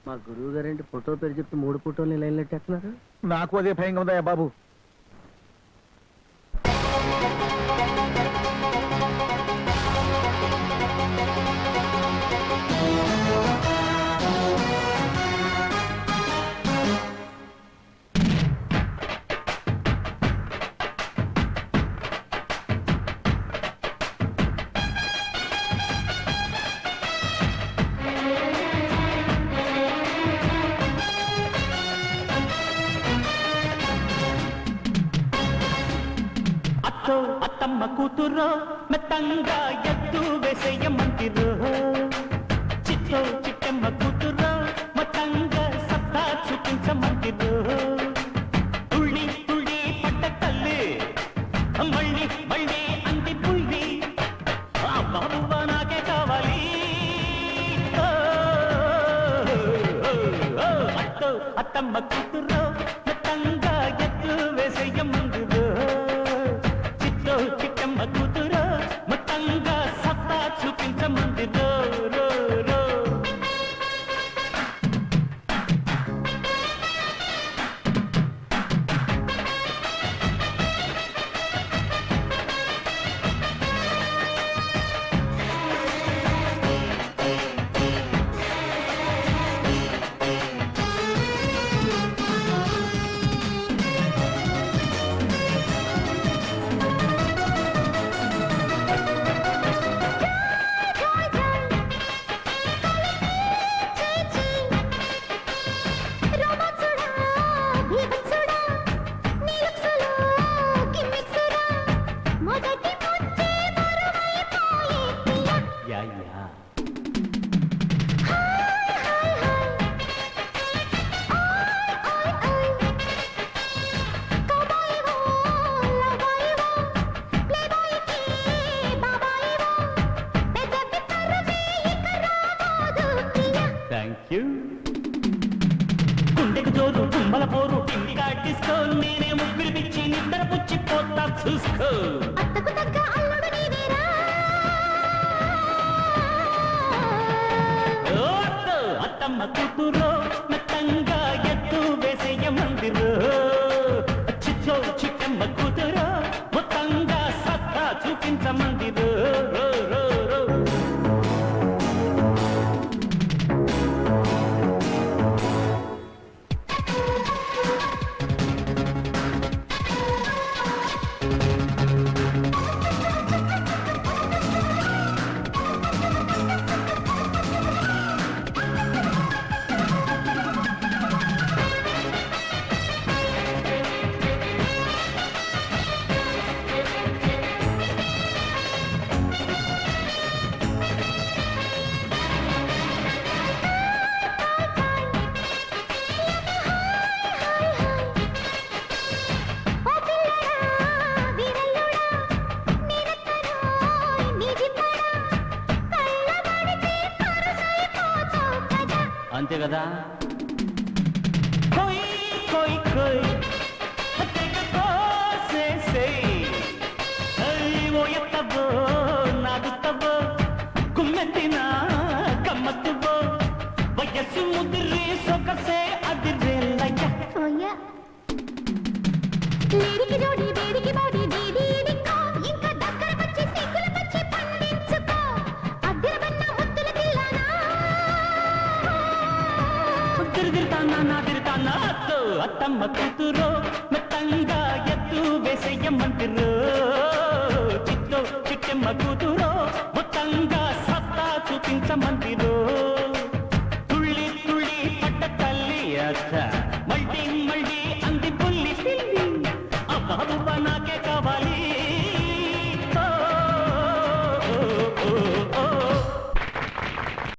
మా గురువు గారేంటి ఫోటో పేరు చెప్పి 3 ఫోటోలు లైన్ లెట్టేస్తున్నారు. నాకు అదే భయంగా ఉందా బాబు. అత్తమ్మ కూతురో మెత్తంగా ఎత్తు వేసేయమంటిరో చిట్టో చిట్టమ్మ కూతురో మొత్తంగా సత్తా చూపించమంటిరో తుళ్ళి తుళ్ళి పట్ట తల్లి మళ్ళీ మళ్ళీ అంది పుల్లి ఆ బాబువా నాకే కావాలి. అత్తో అత్తమ్మ కూతురో మెత్తంగా ఎత్తు వేసేయమంటిరో చిట్టమ్మ కూతురో మొత్తంగా సత్తా చూపించమందిరో రో రో. గుండెకు జోరు కుంభల పోరు పిండిగా డిస్కో నేనే ముగ్గురు పిచ్చి నిద్ర పుచ్చిపోతా చూసుకో. అత్తమ్మ కూతురో మెత్తంగా ఎత్తు వేసేయమందిరో చిచ్చో చిట్టమ్మ కూతురో మొత్తంగా సత్తా చూపించమందిరో రో రో రో. అంతే కదా. కోయి కోయి కోయి ఓ ఎత్తవో నాగుత్తవో కుమ్మెత్తిన కమ్మత్తువో వయస్సు ముదిరి సొగసే అదిరేలయ్య. లేడికి జోడి వేడికి బాడీ నీది ఇదికో ఇంకా దగ్గర వచ్చి సిగ్గుల పచ్చి పండించుకో అద్దెలబన్న ముద్దుల పిల్లనా తిరుగుతానా నా తిరుగుతానా. అత్తో అత్తమ్మ కూతురో మెత్తంగా ఎత్తు వేసేయమంటిరో చిట్టో చిట్టమ్మ కూతురో మొత్తంగా సత్తా చూపించమంటిరో.